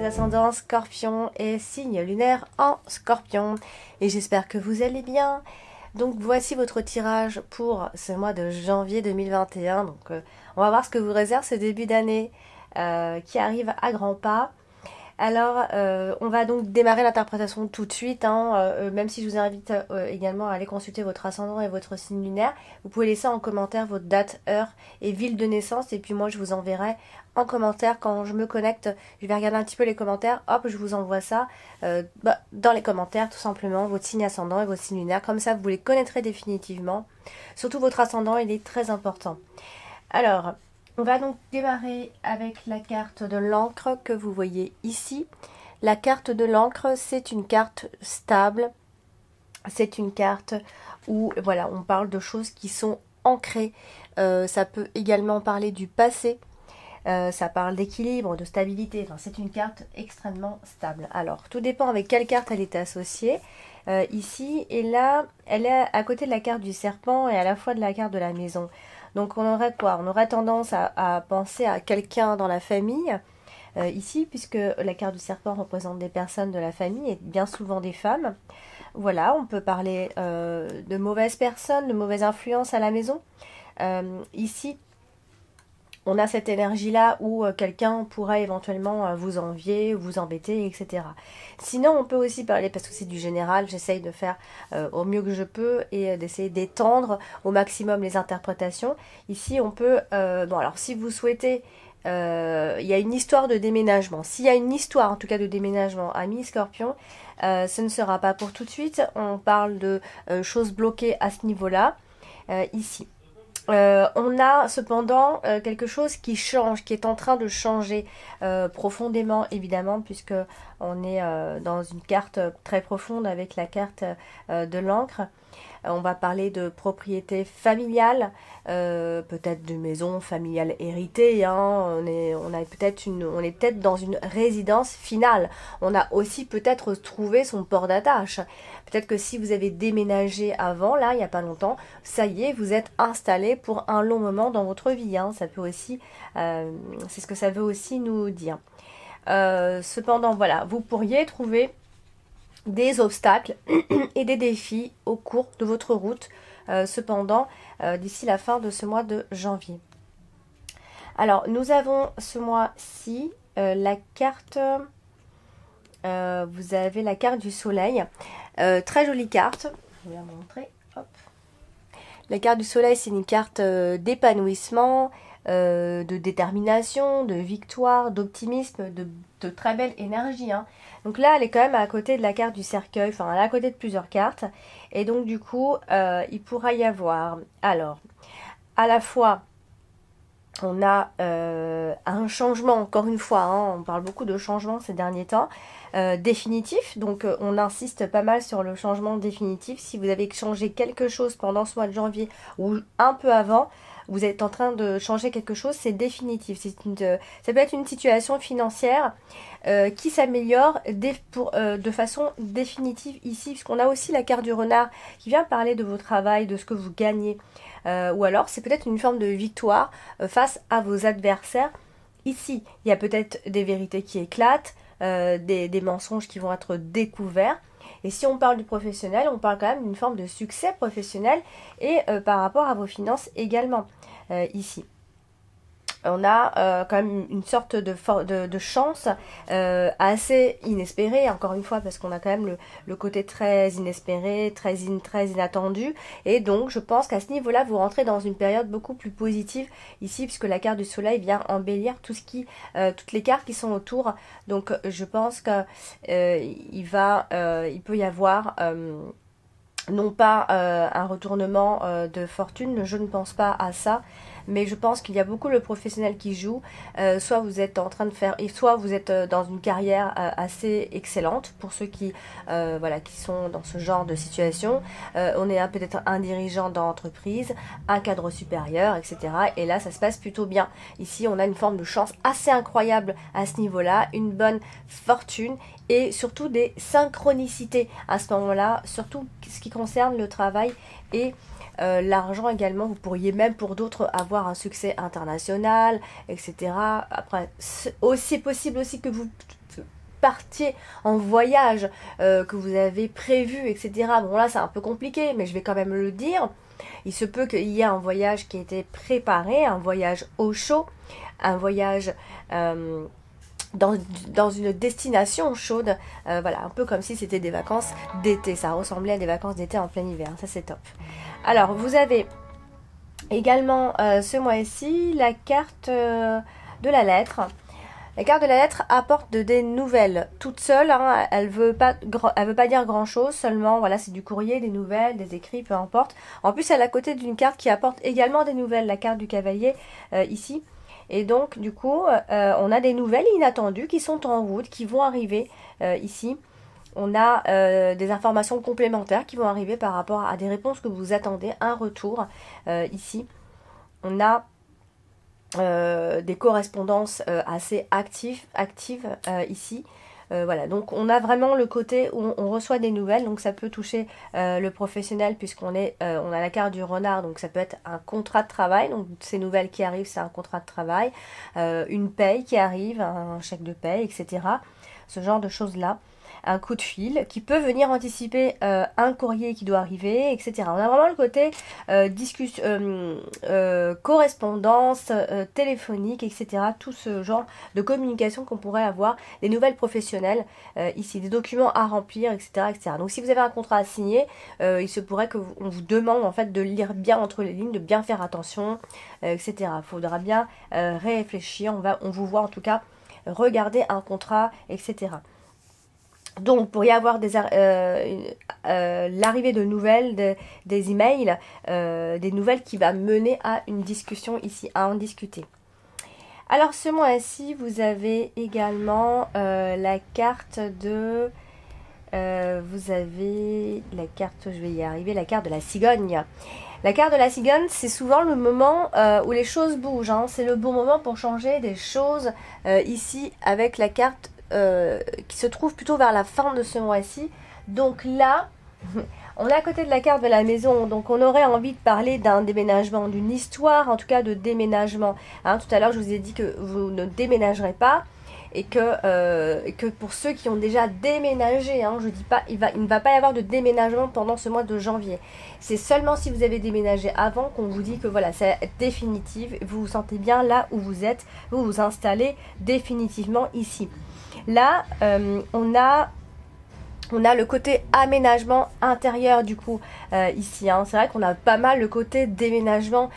les ascendants Scorpion et signe lunaire en Scorpion. Et j'espère que vous allez bien. Donc voici votre tirage pour ce mois de janvier 2021. Donc on va voir ce que vous réserve ce début d'année qui arrive à grands pas. Alors, on va donc démarrer l'interprétation tout de suite, même si je vous invite également à aller consulter votre ascendant et votre signe lunaire. Vous pouvez laisser en commentaire votre date, heure et ville de naissance, et puis moi je vous enverrai en commentaire quand je me connecte. Je vais regarder un petit peu les commentaires, hop, je vous envoie ça dans les commentaires, tout simplement, votre signe ascendant et votre signe lunaire. Comme ça, vous les connaîtrez définitivement. Surtout votre ascendant, il est très important. Alors, on va donc démarrer avec la carte de l'encre que vous voyez ici. La carte de l'encre, c'est une carte stable. C'est une carte où voilà, on parle de choses qui sont ancrées. Ça peut également parler du passé. Ça parle d'équilibre, de stabilité. Enfin, c'est une carte extrêmement stable. Alors, tout dépend avec quelle carte elle est associée. Ici et là, elle est à côté de la carte du serpent et à la fois de la carte de la maison. Donc on aurait quoi? On aurait tendance à penser à quelqu'un dans la famille, ici, puisque la carte du serpent représente des personnes de la famille et bien souvent des femmes. Voilà, on peut parler de mauvaises personnes, de mauvaises influences à la maison. Ici, on a cette énergie-là où quelqu'un pourrait éventuellement vous envier, vous embêter, etc. Sinon, on peut aussi parler, parce que c'est du général, j'essaye de faire au mieux que je peux et d'essayer d'étendre au maximum les interprétations. Ici, on peut... bon, alors, si vous souhaitez... il y a une histoire de déménagement. S'il y a une histoire, en tout cas, de déménagement, ami Scorpion, ce ne sera pas pour tout de suite. On parle de choses bloquées à ce niveau-là, ici. On a cependant quelque chose qui change, qui est en train de changer profondément, évidemment, puisque on est dans une carte très profonde avec la carte de l'encre. On va parler de propriété familiale, peut-être de maison familiale héritée. On est peut-être dans une résidence finale. On a aussi peut-être trouvé son port d'attache. Peut-être que si vous avez déménagé avant, là, il n'y a pas longtemps, ça y est, vous êtes installé pour un long moment dans votre vie. Ça peut aussi, c'est ce que ça veut aussi nous dire. Cependant, voilà, vous pourriez trouver des obstacles et des défis au cours de votre route, cependant, d'ici la fin de ce mois de janvier. Alors, nous avons ce mois-ci la carte, vous avez la carte du soleil, très jolie carte, je vais la montrer, hop. La carte du soleil, c'est une carte d'épanouissement, de détermination, de victoire, d'optimisme, de très belle énergie. Donc là, elle est quand même à côté de la carte du cercueil, enfin, elle est à côté de plusieurs cartes. Et donc, du coup, il pourra y avoir, alors, à la fois, on a un changement, encore une fois, on parle beaucoup de changement ces derniers temps, définitif. Donc, on insiste pas mal sur le changement définitif. Si vous avez changé quelque chose pendant ce mois de janvier ou un peu avant, vous êtes en train de changer quelque chose, c'est définitif. Ça peut être une situation financière qui s'améliore de façon définitive ici, puisqu'on a aussi la carte du renard qui vient parler de vos travail, de ce que vous gagnez. Ou alors, c'est peut-être une forme de victoire face à vos adversaires. Ici, il y a peut-être des vérités qui éclatent, des mensonges qui vont être découverts. Et si on parle du professionnel, on parle quand même d'une forme de succès professionnel et par rapport à vos finances également, ici. On a quand même une sorte de chance assez inespérée, encore une fois, parce qu'on a quand même le côté très inespéré, très inattendu. Et donc, je pense qu'à ce niveau-là, vous rentrez dans une période beaucoup plus positive ici, puisque la carte du soleil vient embellir toutes les cartes qui sont autour. Donc, je pense que il peut y avoir... non pas un retournement de fortune, je ne pense pas à ça, mais je pense qu'il y a beaucoup le professionnel qui joue, soit vous êtes en train de faire, et soit vous êtes dans une carrière assez excellente, pour ceux qui sont dans ce genre de situation, on est peut-être un dirigeant d'entreprise, un cadre supérieur, etc. Et là ça se passe plutôt bien. Ici on a une forme de chance assez incroyable à ce niveau-là, une bonne fortune, et surtout des synchronicités à ce moment-là, surtout ce qui concerne le travail et l'argent également. Vous pourriez même pour d'autres avoir un succès international, etc. Après, c'est possible aussi que vous partiez en voyage, que vous avez prévu, etc. Bon là c'est un peu compliqué, mais je vais quand même le dire. Il se peut qu'il y ait un voyage qui a été préparé, un voyage au chaud, un voyage dans une destination chaude, voilà, un peu comme si c'était des vacances d'été, ça ressemblait à des vacances d'été en plein hiver, ça c'est top. Alors vous avez également ce mois-ci la carte de la lettre. La carte de la lettre apporte des nouvelles toute seule, hein, elle veut pas dire grand chose, seulement voilà, c'est du courrier, des nouvelles, des écrits, peu importe. En plus elle est à côté d'une carte qui apporte également des nouvelles, la carte du cavalier ici. Et donc du coup on a des nouvelles inattendues qui sont en route, qui vont arriver ici. On a des informations complémentaires qui vont arriver par rapport à des réponses que vous attendez, un retour ici. On a des correspondances assez actives ici. Voilà, donc on a vraiment le côté où on reçoit des nouvelles, donc ça peut toucher le professionnel puisqu'on on a la carte du renard, donc ça peut être un contrat de travail, donc ces nouvelles qui arrivent c'est un contrat de travail, une paye qui arrive, un chèque de paye, etc. Ce genre de choses là. Un coup de fil qui peut venir anticiper un courrier qui doit arriver, etc. On a vraiment le côté correspondance téléphonique, etc. Tout ce genre de communication qu'on pourrait avoir, des nouvelles professionnelles ici, des documents à remplir, etc., etc. Donc si vous avez un contrat à signer, il se pourrait qu'on vous demande en fait de lire bien entre les lignes, de bien faire attention, etc. Il faudra bien réfléchir, on vous voit en tout cas regarder un contrat, etc. Donc, pour y avoir l'arrivée de nouvelles, des emails, des nouvelles qui va mener à une discussion ici, à en discuter. Alors, ce mois-ci, vous avez également la carte de... vous avez la carte, je vais y arriver, la carte de la cigogne. La carte de la cigogne, c'est souvent le moment où les choses bougent. Hein. C'est le bon moment pour changer des choses ici avec la carte qui se trouve plutôt vers la fin de ce mois-ci. Donc là, on est à côté de la carte de la maison, donc on aurait envie de parler d'un déménagement, d'une histoire en tout cas de déménagement. Hein, tout à l'heure, je vous ai dit que vous ne déménagerez pas et que pour ceux qui ont déjà déménagé, hein, je dis pas, il ne va pas y avoir de déménagement pendant ce mois de janvier. C'est seulement si vous avez déménagé avant qu'on vous dit que voilà, c'est définitif, vous vous sentez bien là où vous êtes, vous vous installez définitivement ici. Là, on a le côté aménagement intérieur du coup ici. Hein. C'est vrai qu'on a pas mal le côté déménagement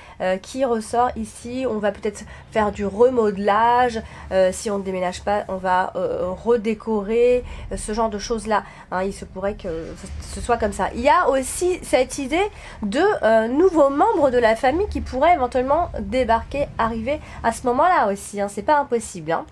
qui ressort ici. On va peut-être faire du remodelage. Si on ne déménage pas, on va redécorer, ce genre de choses-là. Hein. Il se pourrait que ce soit comme ça. Il y a aussi cette idée de nouveaux membres de la famille qui pourraient éventuellement débarquer, arriver à ce moment-là aussi. Hein. C'est pas impossible. Hein.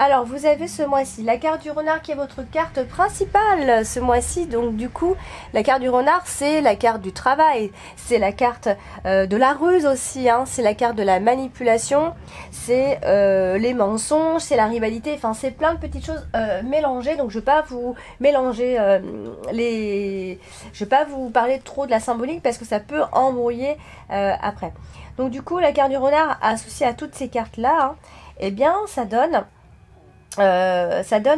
Alors, vous avez ce mois-ci la carte du renard qui est votre carte principale ce mois-ci. Donc, du coup, la carte du renard, c'est la carte du travail. C'est la carte de la ruse aussi. Hein, c'est la carte de la manipulation. C'est les mensonges, c'est la rivalité. Enfin, c'est plein de petites choses mélangées. Donc, je ne vais pas vous mélanger je ne vais pas vous parler trop de la symbolique parce que ça peut embrouiller après. Donc, du coup, la carte du renard associée à toutes ces cartes-là, hein, eh bien, ça donne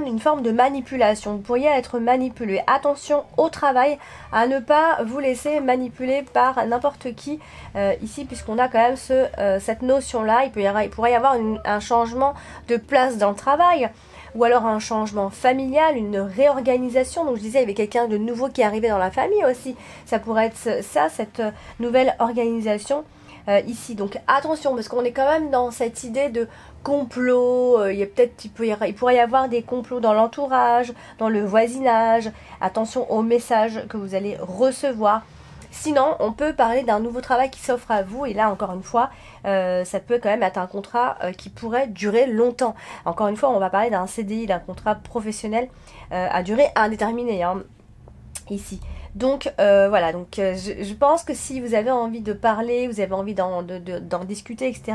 une forme de manipulation. Vous pourriez être manipulé. Attention au travail, à ne pas vous laisser manipuler par n'importe qui ici, puisqu'on a quand même cette notion-là. Il pourrait y avoir un changement de place dans le travail, ou alors un changement familial, une réorganisation. Donc je disais, il y avait quelqu'un de nouveau qui est arrivé dans la famille aussi. Ça pourrait être ça, cette nouvelle organisation ici. Donc attention, parce qu'on est quand même dans cette idée de complot. Il pourrait y avoir des complots dans l'entourage, dans le voisinage. Attention aux messages que vous allez recevoir. Sinon, on peut parler d'un nouveau travail qui s'offre à vous. Et là, encore une fois, ça peut quand même être un contrat qui pourrait durer longtemps. Encore une fois, on va parler d'un CDI, d'un contrat professionnel à durée indéterminée, hein, ici. Donc voilà, donc je pense que si vous avez envie de parler, vous avez envie d'en discuter, etc.,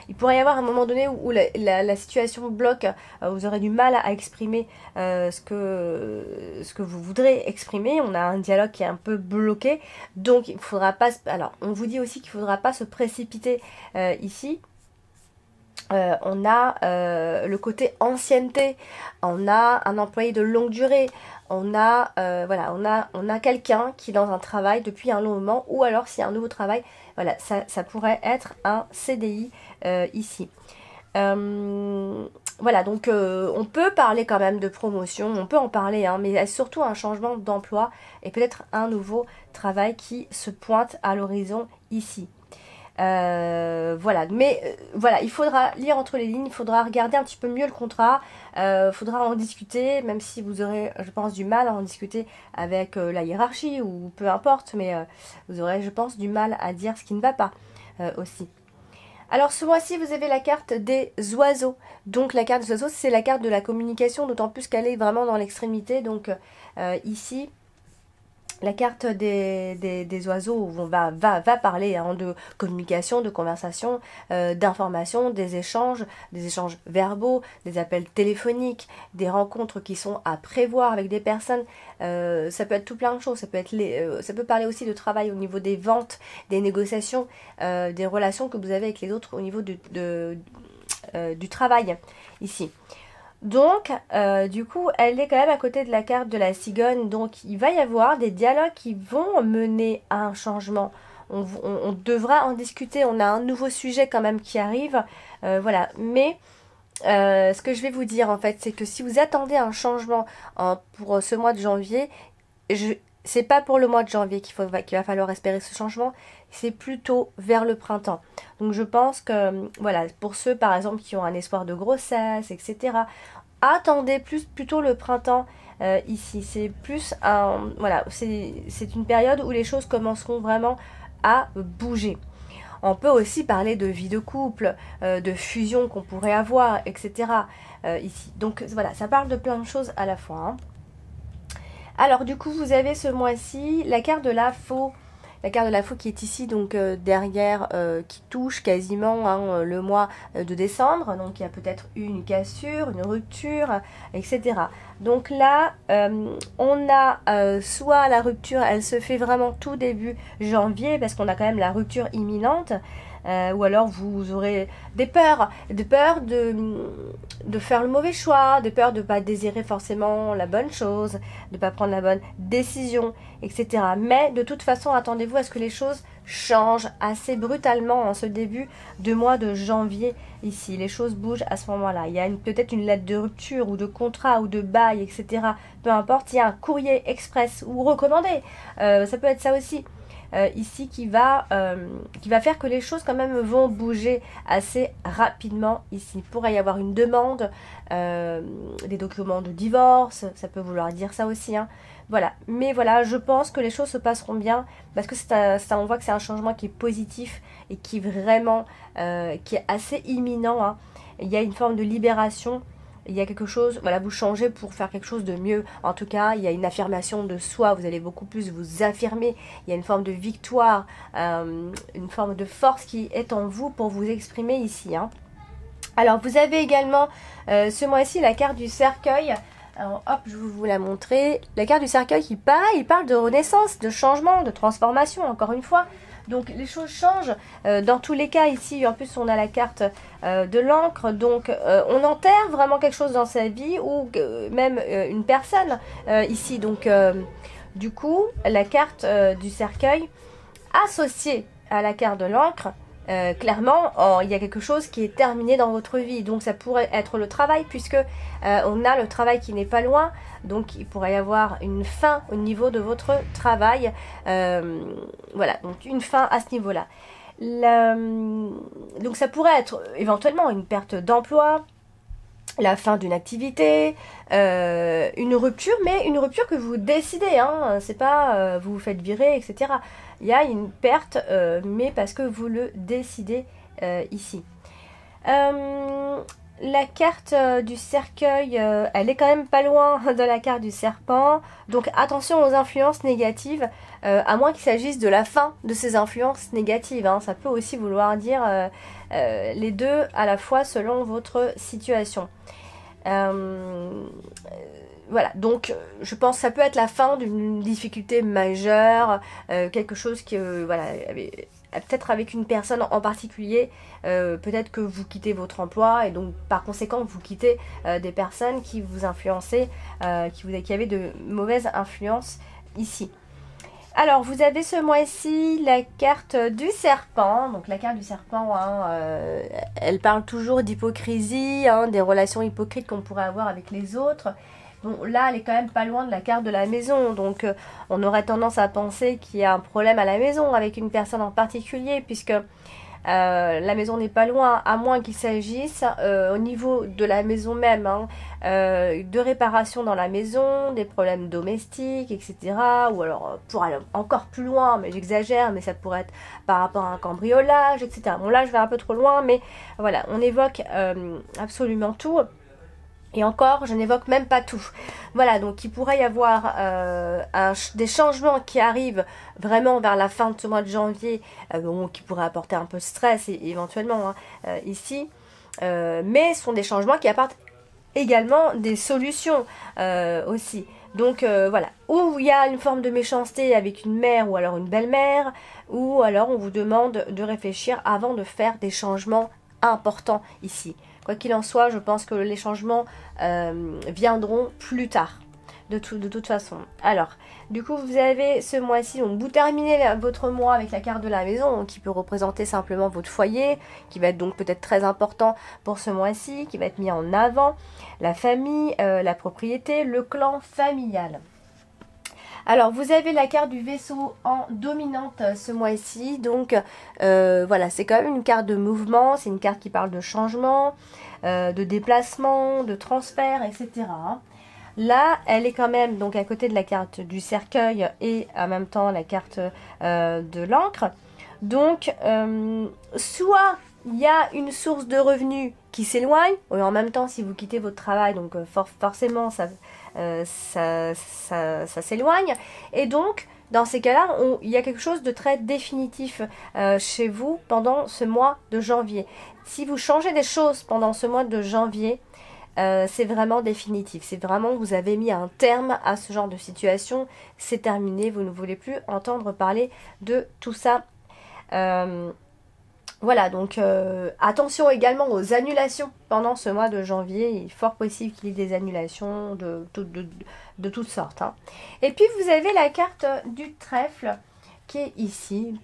il pourrait y avoir un moment donné où la situation bloque, vous aurez du mal à exprimer ce que vous voudrez exprimer. On a un dialogue qui est un peu bloqué, donc il faudra pas. Alors, on vous dit aussi qu'il ne faudra pas se précipiter ici. On a le côté ancienneté, on a un employé de longue durée, on a voilà, on a quelqu'un qui est dans un travail depuis un long moment, ou alors s'il y a un nouveau travail, voilà, ça pourrait être un CDI ici. Voilà, donc on peut parler quand même de promotion, on peut en parler, hein, mais il y a surtout un changement d'emploi et peut-être un nouveau travail qui se pointe à l'horizon ici. Voilà, mais voilà, il faudra lire entre les lignes, il faudra regarder un petit peu mieux le contrat, il faudra en discuter, même si vous aurez, je pense, du mal à en discuter avec la hiérarchie ou peu importe, mais vous aurez, je pense, du mal à dire ce qui ne va pas aussi. Alors ce mois-ci, vous avez la carte des oiseaux. Donc la carte des oiseaux, c'est la carte de la communication, d'autant plus qu'elle est vraiment dans l'extrémité. Donc ici, la carte des oiseaux où on va parler hein, de communication, de conversation, d'information, des échanges verbaux, des appels téléphoniques, des rencontres qui sont à prévoir avec des personnes. Ça peut être tout plein de choses. Ça peut parler aussi de travail au niveau des ventes, des négociations, des relations que vous avez avec les autres au niveau du travail ici. Donc, du coup, elle est quand même à côté de la carte de la cigogne. Donc, il va y avoir des dialogues qui vont mener à un changement. On devra en discuter. On a un nouveau sujet quand même qui arrive. Voilà. Mais ce que je vais vous dire, en fait, c'est que si vous attendez un changement pour ce mois de janvier, c'est pas pour le mois de janvier qu'il va falloir espérer ce changement. C'est plutôt vers le printemps. Donc je pense que, voilà, pour ceux par exemple qui ont un espoir de grossesse, etc., attendez plutôt le printemps ici. C'est plus un, voilà, c'est une période où les choses commenceront vraiment à bouger. On peut aussi parler de vie de couple, de fusion qu'on pourrait avoir, etc. Ici. Donc voilà, ça parle de plein de choses à la fois. Hein. Alors du coup, vous avez ce mois-ci la carte de la faux. La carte de la faux qui est ici, donc derrière, qui touche quasiment hein, le mois de décembre. Donc il y a peut-être une cassure, une rupture, etc. Donc là, on a soit la rupture, elle se fait vraiment tout début janvier, parce qu'on a quand même la rupture imminente. Ou alors vous aurez des peurs de faire le mauvais choix, des peurs de ne pas désirer forcément la bonne chose, de ne pas prendre la bonne décision, etc. Mais de toute façon, attendez-vous à ce que les choses changent assez brutalement en ce début de mois de janvier ici. Les choses bougent à ce moment-là. Il y a peut-être une lettre de rupture ou de contrat ou de bail, etc. Peu importe, il y a un courrier express ou recommandé. Ça peut être ça aussi. Ici qui va faire que les choses quand même vont bouger assez rapidement ici. Il pourrait y avoir une demande, des documents de divorce, ça peut vouloir dire ça aussi. Hein. Voilà, mais voilà, je pense que les choses se passeront bien parce que on voit que c'est un changement qui est positif et qui vraiment, qui est assez imminent. Hein. Il y a une forme de libération. Il y a quelque chose, voilà, vous changez pour faire quelque chose de mieux. En tout cas, il y a une affirmation de soi, vous allez beaucoup plus vous affirmer. Il y a une forme de victoire, une forme de force qui est en vous pour vous exprimer ici. Hein. Alors, vous avez également ce mois-ci la carte du cercueil. Alors, hop, je vais vous la montrer. La carte du cercueil qui il parle de renaissance, de changement, de transformation, encore une fois. Donc les choses changent dans tous les cas ici. En plus on a la carte de l'encre. Donc on enterre vraiment quelque chose dans sa vie ou même une personne ici. Donc du coup la carte du cercueil associée à la carte de l'encre. Clairement, il y a quelque chose qui est terminé dans votre vie. Donc ça pourrait être le travail puisque on a le travail qui n'est pas loin. Donc il pourrait y avoir une fin au niveau de votre travail. Voilà, donc une fin à ce niveau-là. Donc ça pourrait être éventuellement une perte d'emploi, la fin d'une activité, une rupture, mais une rupture que vous décidez, hein, c'est pas vous vous faites virer, etc. Il y a une perte, mais parce que vous le décidez ici. La carte du cercueil, elle est quand même pas loin de la carte du serpent, donc attention aux influences négatives, à moins qu'il s'agisse de la fin de ces influences négatives, hein. Ça peut aussi vouloir dire les deux à la fois selon votre situation. Voilà, donc je pense que ça peut être la fin d'une difficulté majeure, quelque chose qui voilà, peut-être avec une personne en particulier, peut-être que vous quittez votre emploi et donc par conséquent vous quittez des personnes qui vous influençaient, qui avaient de mauvaises influences ici. Alors, vous avez ce mois-ci la carte du serpent. Donc, la carte du serpent, hein, elle parle toujours d'hypocrisie, hein, des relations hypocrites qu'on pourrait avoir avec les autres. Bon, là, elle est quand même pas loin de la carte de la maison. Donc, on aurait tendance à penser qu'il y a un problème à la maison avec une personne en particulier, puisque la maison n'est pas loin, à moins qu'il s'agisse au niveau de la maison même, hein, de réparation dans la maison, des problèmes domestiques, etc. Ou alors, pour aller encore plus loin, mais j'exagère, mais ça pourrait être par rapport à un cambriolage, etc. Bon, là, je vais un peu trop loin, mais voilà, on évoque absolument tout. Et encore, je n'évoque même pas tout. Voilà, donc il pourrait y avoir des changements qui arrivent vraiment vers la fin de ce mois de janvier, qui pourraient apporter un peu de stress éventuellement ici. Mais ce sont des changements qui apportent également des solutions aussi. Donc voilà, ou il y a une forme de méchanceté avec une mère ou alors une belle-mère, ou alors on vous demande de réfléchir avant de faire des changements importants ici. Quoi qu'il en soit, je pense que les changements viendront plus tard, de toute façon. Alors, du coup, vous avez ce mois-ci, donc vous terminez votre mois avec la carte de la maison, qui peut représenter simplement votre foyer, qui va être donc peut-être très important pour ce mois-ci, qui va être mis en avant, la famille, la propriété, le clan familial. Alors, vous avez la carte du vaisseau en dominante ce mois-ci. Donc, voilà, c'est quand même une carte de mouvement. C'est une carte qui parle de changement, de déplacement, de transfert, etc. Là, elle est quand même donc à côté de la carte du cercueil et en même temps la carte de l'encre. Donc, soit il y a une source de revenus qui s'éloigne, et en même temps, si vous quittez votre travail, donc forcément, ça s'éloigne. Et donc, dans ces cas-là, il y a quelque chose de très définitif chez vous pendant ce mois de janvier. Si vous changez des choses pendant ce mois de janvier, c'est vraiment définitif. C'est vraiment, vous avez mis un terme à ce genre de situation. C'est terminé, vous ne voulez plus entendre parler de tout ça. Voilà, donc attention également aux annulations pendant ce mois de janvier. Il est fort possible qu'il y ait des annulations de toutes sortes. Hein. Et puis vous avez la carte du trèfle qui est ici.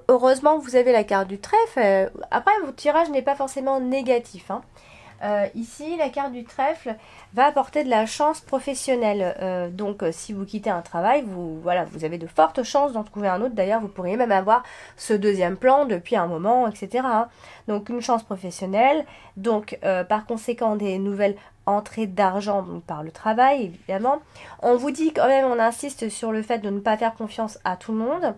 Heureusement, vous avez la carte du trèfle. Après, votre tirage n'est pas forcément négatif. Hein. Ici, la carte du trèfle va apporter de la chance professionnelle. Donc, si vous quittez un travail, vous avez de fortes chances d'en trouver un autre. D'ailleurs, vous pourriez même avoir ce deuxième plan depuis un moment, etc. Hein. Donc, une chance professionnelle. Donc, par conséquent, des nouvelles entrées d'argent par le travail, évidemment. On vous dit quand même, on insiste sur le fait de ne pas faire confiance à tout le monde.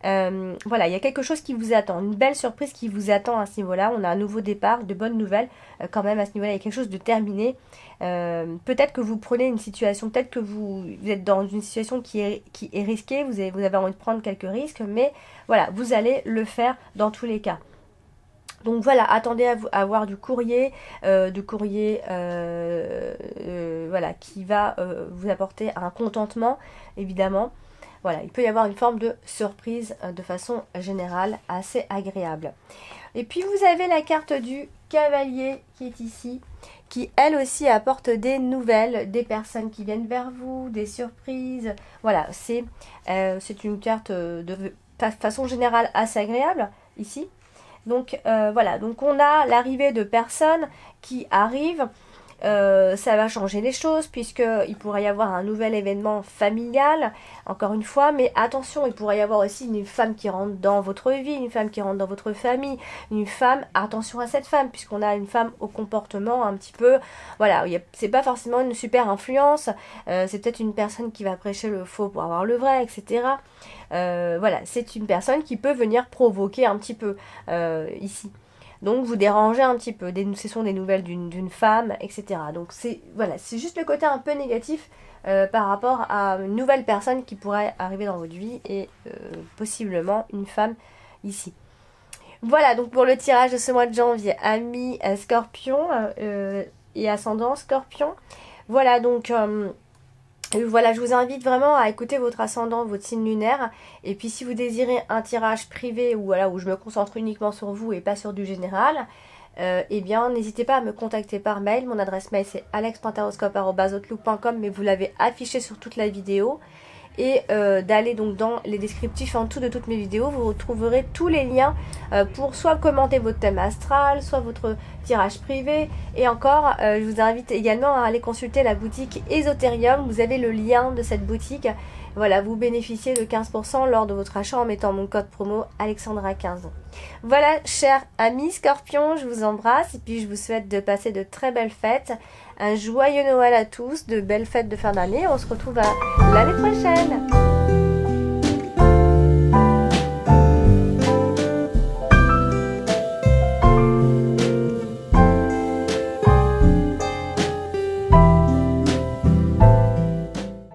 Voilà, il y a quelque chose qui vous attend, une belle surprise qui vous attend à ce niveau-là. On a un nouveau départ, de bonnes nouvelles quand même à ce niveau-là. Il y a quelque chose de terminé. Peut-être que vous prenez une situation, peut-être que vous êtes dans une situation qui est risquée, vous avez envie de prendre quelques risques, mais voilà, vous allez le faire dans tous les cas. Donc voilà, attendez à avoir du courrier, voilà, qui va vous apporter un contentement, évidemment. Voilà, il peut y avoir une forme de surprise de façon générale assez agréable. Et puis vous avez la carte du cavalier qui est ici, qui elle aussi apporte des nouvelles, des personnes qui viennent vers vous, des surprises. Voilà, c'est une carte de façon générale assez agréable ici. Donc voilà, donc on a l'arrivée de personnes qui arrivent. Ça va changer les choses puisqu'il pourrait y avoir un nouvel événement familial, encore une fois, mais attention, il pourrait y avoir aussi une femme qui rentre dans votre vie, une femme qui rentre dans votre famille, une femme, attention à cette femme, puisqu'on a une femme au comportement un petit peu, voilà, c'est pas forcément une super influence, c'est peut-être une personne qui va prêcher le faux pour avoir le vrai, etc. Voilà, c'est une personne qui peut venir provoquer un petit peu ici. Donc vous dérangez un petit peu, ce sont des nouvelles d'une femme, etc. Donc c'est juste le côté un peu négatif par rapport à une nouvelle personne qui pourrait arriver dans votre vie et possiblement une femme ici. Voilà donc pour le tirage de ce mois de janvier, amis Scorpion et ascendant Scorpion. Voilà donc Et voilà, je vous invite vraiment à écouter votre ascendant, votre signe lunaire. Et puis si vous désirez un tirage privé où, voilà, où je me concentre uniquement sur vous et pas sur du général, eh bien n'hésitez pas à me contacter par mail. Mon adresse mail c'est alex.horoscope@outlook.com, mais vous l'avez affiché sur toute la vidéo. Et d'aller donc dans les descriptifs en dessous de toutes mes vidéos, vous retrouverez tous les liens pour soit commenter votre thème astral, soit votre tirage privé. Et encore, je vous invite également à aller consulter la boutique Esoterium. Vous avez le lien de cette boutique. Voilà, vous bénéficiez de 15% lors de votre achat en mettant mon code promo Alexandra15. Voilà, chers amis Scorpions, je vous embrasse et puis je vous souhaite de passer de très belles fêtes. Un joyeux Noël à tous, de belles fêtes de fin d'année. On se retrouve l'année prochaine.